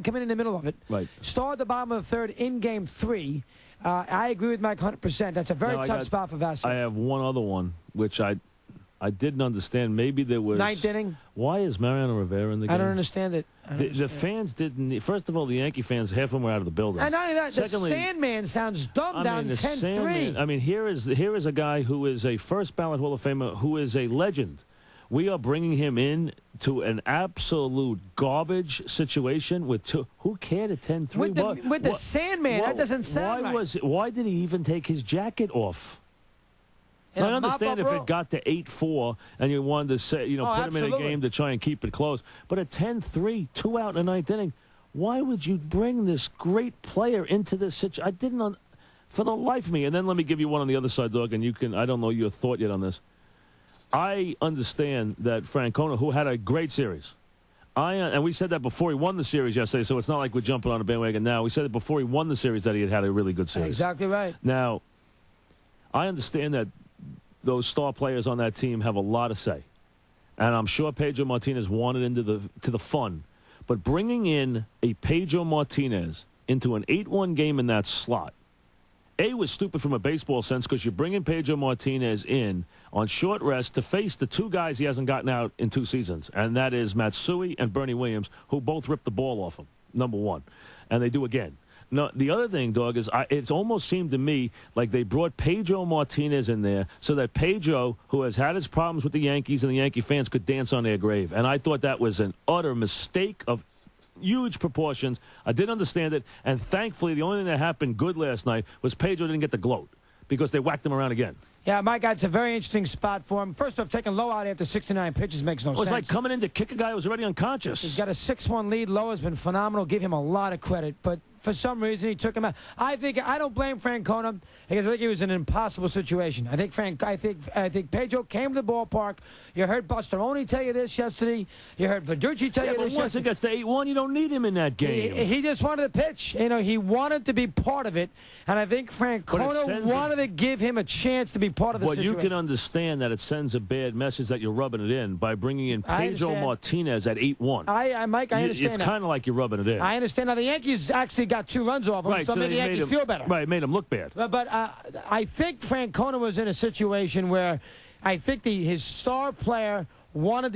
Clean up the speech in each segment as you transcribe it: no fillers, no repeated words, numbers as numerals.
come in the middle of it. Right. Start at the bottom of the third in Game 3. I agree with Mike 100%. That's a very tough spot for Vasquez. I have one other one, which I didn't understand. Maybe there was... Ninth inning. Why is Mariano Rivera in the game? I don't understand it. The fans didn't... First of all, the Yankee fans, half of them were out of the building. And not only that, Secondly, the Sandman sounds dumb down 10-3. I mean, here is a guy who is a first-ballot Hall of Famer, who is a legend. We are bringing him in to an absolute garbage situation with two. Who cared at 10-3? With the Sandman, that doesn't sound right. Why did he even take his jacket off? I understand if it got to 8-4 and you wanted to say, put him in a game to try and keep it close. But at 10-3, 2 out in the ninth inning, why would you bring this great player into this situation? I didn't, for the life of me. And then let me give you one on the other side, Doug, and you can. I don't know your thought yet on this. I understand that Francona, who had a great series, and we said that before he won the series yesterday, so it's not like we're jumping on a bandwagon now. We said it before he won the series that he had a really good series. Exactly right. Now, I understand that those star players on that team have a lot to say, and I'm sure Pedro Martinez wanted into the fun, but bringing in a Pedro Martinez into an 8-1 game in that slot, was stupid from a baseball sense because you're bringing Pedro Martinez in on short rest to face the two guys he hasn't gotten out in 2 seasons, and that is Matsui and Bernie Williams, who both ripped the ball off him, number one, and they do again. Now, the other thing, Dog, is it's almost seemed to me like they brought Pedro Martinez in there so that Pedro, who has had his problems with the Yankees and the Yankee fans, could dance on their grave, and I thought that was an utter mistake of huge proportions. I didn't understand it, and thankfully the only thing that happened good last night was Pedro didn't get the gloat because they whacked him around again. Yeah, Mike, it's a very interesting spot for him. First off, taking Lowe out after 69 pitches makes no sense. It was like coming in to kick a guy who was already unconscious. He's got a 6-1 lead. Lowe has been phenomenal. Give him a lot of credit, but for some reason he took him out. I don't blame Francona because I think it was an impossible situation. I think Pedro came to the ballpark. You heard Buster Olney tell you this yesterday. You heard Verducci tell you this. But once it gets to 8-1, you don't need him in that game. He just wanted to pitch. He wanted to be part of it, and I think Francona wanted to give him a chance to be part of the situation. But you can understand that it sends a bad message that you're rubbing it in by bringing in Pedro Martinez at 8-1. Mike, I understand It's kind of like you're rubbing it in. I understand. Now, the Yankees actually got 2 runs off him, so maybe the Yankees feel better. Right, made him look bad. But I think Francona was in a situation where I think his star player wanted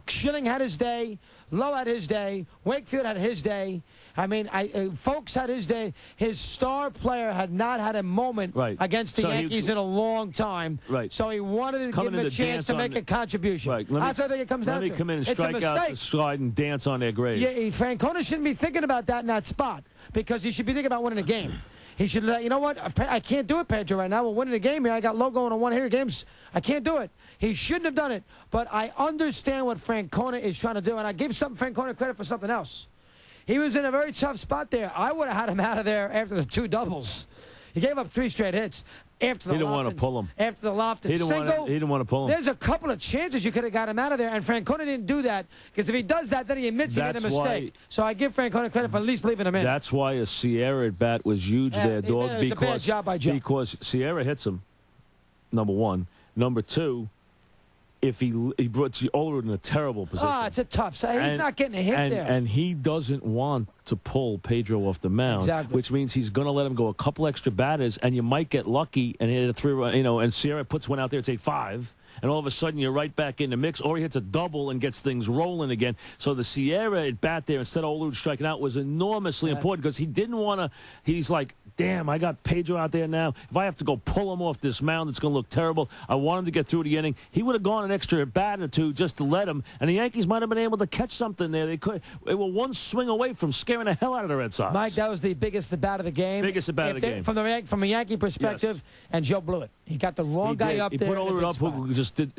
Schilling had his day, Lowe had his day, Wakefield had his day. I mean, Folks had his day. His star player had not had a moment against the Yankees in a long time. Right. So he wanted to give him a chance to make a contribution. Right. That's what I think it comes down to. Let me come in and strike out the slide and dance on their grave. Yeah, Francona shouldn't be thinking about that in that spot because he should be thinking about winning a game. He should let, you know what, I can't do it, Pedro, right now. We're winning a game here. I got Lowe going on 1-hitter games. I can't do it. He shouldn't have done it. But I understand what Francona is trying to do, and I give Francona credit for something else. He was in a very tough spot there. I would have had him out of there after the 2 doubles. He gave up 3 straight hits. After the he didn't want to pull him. After the Lofton single. He didn't want to pull him. There's a couple of chances you could have got him out of there, and Francona didn't do that because if he does that, then he admits he made a mistake. So I give Francona credit for at least leaving him in. That's why a Sierra at bat was huge there, Dog. It's a bad job by Joe. Because Sierra hits him, number one. Number two, if he brought Olerud in a terrible position. It's a tough. So he's not getting a hit there. And he doesn't want to pull Pedro off the mound, which means he's going to let him go a couple extra batters, and you might get lucky and hit a 3-run. And Sierra puts one out there, it's 8-5. And all of a sudden, you're right back in the mix, or he hits a double and gets things rolling again. So the Sierra at bat there, instead of Olerud striking out, was enormously important because he didn't want to. He's like, damn, I got Pedro out there now. If I have to go pull him off this mound, it's going to look terrible. I want him to get through the inning. He would have gone an extra bat or 2 just to let him, and the Yankees might have been able to catch something there. They were one swing away from scaring the hell out of the Red Sox. Mike, that was the biggest bat of the game. Biggest bat of the game. From a Yankee perspective, and Joe blew it. He got the wrong guy up there. He put Olerud up who just did.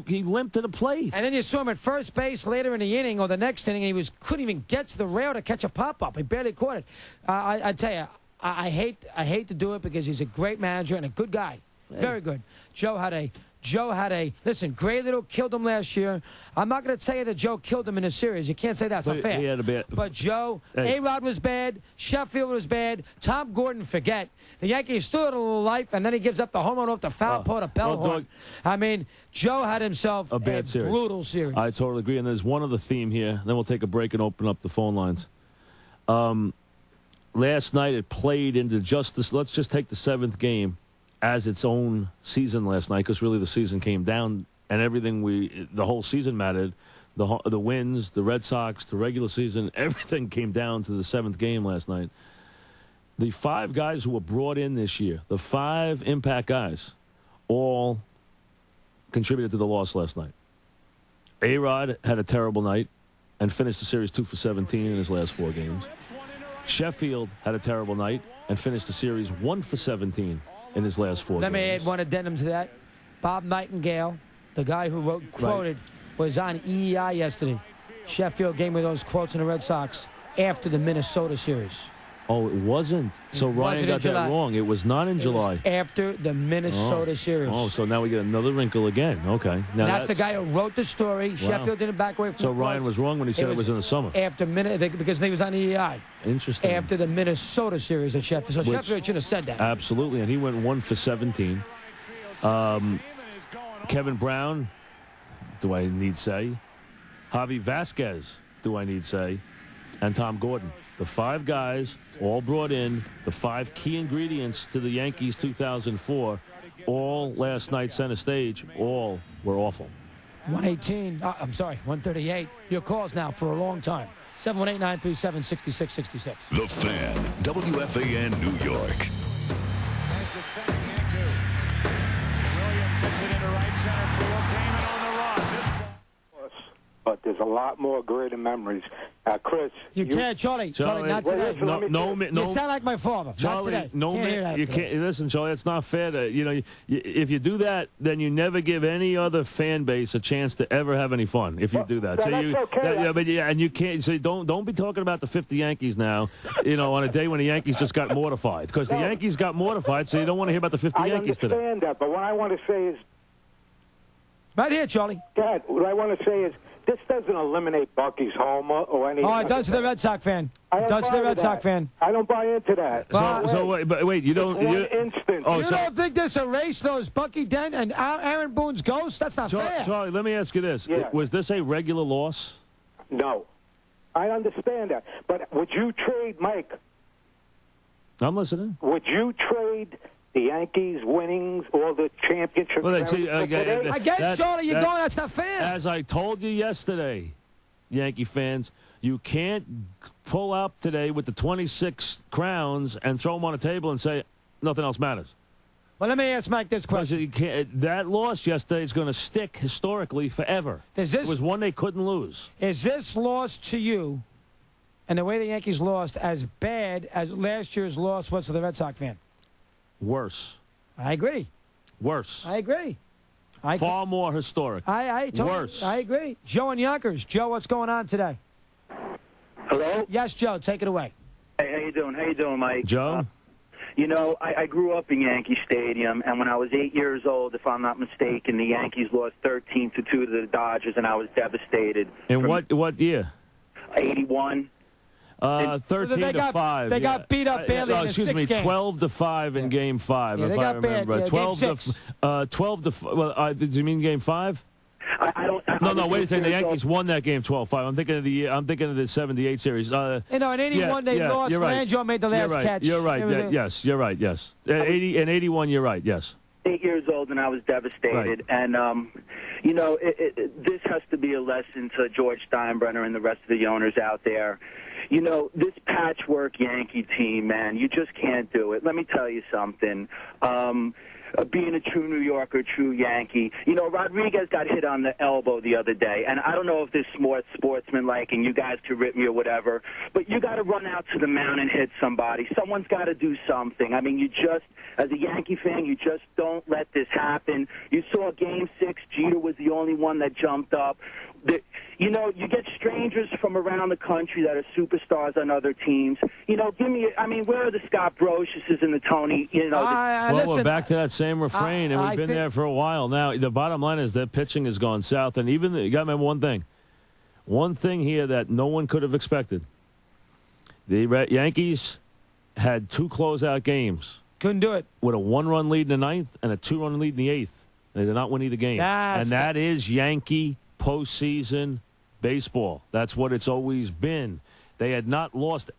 He limped to the plate. And then you saw him at first base later in the inning or the next inning, and he couldn't even get to the rail to catch a pop-up. He barely caught it. I tell you, I hate to do it because he's a great manager and a good guy. Hey. Very good. Joe had a listen, Gray Little killed him last year. I'm not going to tell you that Joe killed him in a series. You can't say that's not fair. He had a bad. But Joe, A-Rod was bad. Sheffield was bad. Tom Gordon, forget. The Yankees still had a little life, and then he gives up the home run off the foul pole to Bellhorn. I mean, Joe had himself a bad series. Brutal series. I totally agree. And there's one other theme here. Then we'll take a break and open up the phone lines. Last night it played into just this. Let's just take the seventh game as its own season last night, because really the season came down and the whole season mattered. The wins, the Red Sox, the regular season, everything came down to the seventh game last night. The 5 guys who were brought in this year, the 5 impact guys, all contributed to the loss last night. A-Rod had a terrible night and finished the series 2 for 17 in his last 4 games. Sheffield had a terrible night and finished the series 1 for 17 in his last 4 games. Let me add one addendum to that. Bob Nightingale, the guy who quoted, was on EEI yesterday. Sheffield gave me those quotes in the Red Sox after the Minnesota series. Oh, it wasn't. So Ryan got that wrong. It was not in July. After the Minnesota series. Oh, so now we get another wrinkle again. Okay. Now that's the guy who wrote the story. Wow. Sheffield didn't back away from So Ryan was wrong when he said it was in the summer. Because he was on EEI. Interesting. After the Minnesota series at Sheffield. So Sheffield should have said that. Absolutely. And he went 1 for 17. Kevin Brown, do I need say? Javi Vasquez, do I need say? And Tom Gordon. The 5 guys all brought in, the 5 key ingredients to the Yankees 2004, all last night center stage, all were awful. 138. Your calls now for a long time. 718-937-6666. The Fan, WFAN New York. There's the second into. Williams hits it into right center field. Damon on the run. But there's a lot more greater memories. Chris, you can't, Charlie, not today. No, you sound like my father. Charlie, not today. You can't. Listen, Charlie, it's not fair to if you do that, then you never give any other fan base a chance to ever have any fun. If you do that, so that's okay. And you can't. So don't be talking about the 50 Yankees now. On a day when the Yankees just got mortified, because the Yankees got mortified. So you don't want to hear about the 50 Yankees today. I understand that, but what I want to say is, right here, Charlie. Dad, what I want to say is, this doesn't eliminate Bucky's homer or anything. Oh, it does to the Red Sox fan. It does to the Red Sox fan. I don't buy into that. Wait, you don't. One instance. Oh, you don't think this erased those Bucky Dent and Aaron Boone's ghosts? That's not fair. Charlie, let me ask you this: Was this a regular loss? No, I understand that. But would you trade, Mike? I'm listening. Would you trade the Yankees winnings or the championship? I get it, Charlie. You're going. That's not fair. As I told you yesterday, Yankee fans, you can't pull up today with the 26 crowns and throw them on a table and say nothing else matters. Well, let me ask Mike this question. That loss yesterday is going to stick historically forever. It was one they couldn't lose. Is this loss to you, and the way the Yankees lost, as bad as last year's loss was to the Red Sox fan? Worse. I agree. Worse. I agree. Far more historic. Worse. I agree. Joe and Yonkers. Joe, what's going on today? Hello? Yes, Joe. Take it away. Hey, how you doing? How you doing, Mike? Joe? I grew up in Yankee Stadium, and when I was 8 years old, if I'm not mistaken, the Yankees lost 13-2 to the Dodgers, and I was devastated. In what year? 81. 13-5. They got beat up badly in the sixth game. 12-5 in Game 5, if I remember. 12 to. Well, did you mean Game 5? No. Wait a second. The Yankees won that game 12-5. I'm thinking of the '78 series. In '81 they lost. Right. Langio made the last catch. You're right. Yes, you're right. Yes. In '81, you're right. Yes. 8 years old, and I was devastated. Right. And this has to be a lesson to George Steinbrenner and the rest of the owners out there. This patchwork Yankee team, man, you just can't do it. Let me tell you something. Being a true New Yorker, true Yankee, Rodriguez got hit on the elbow the other day, and I don't know if this is more sportsmanlike, and you guys could rip me or whatever, but you got to run out to the mound and hit somebody. Someone's got to do something. I mean, as a Yankee fan, you just don't let this happen. You saw Game 6, Jeter was the only one that jumped up. You get strangers from around the country that are superstars on other teams. Where are the Scott Brosiuses and the Tony? We're back to that same refrain, and we've been there for a while now. The bottom line is that pitching has gone south, and you got to remember one thing here that no one could have expected. The Yankees had 2 closeout games. Couldn't do it. With a 1-run lead in the 9th and a 2-run lead in the 8th. They did not win either game. That is Yankee postseason baseball. That's what it's always been. They had not lost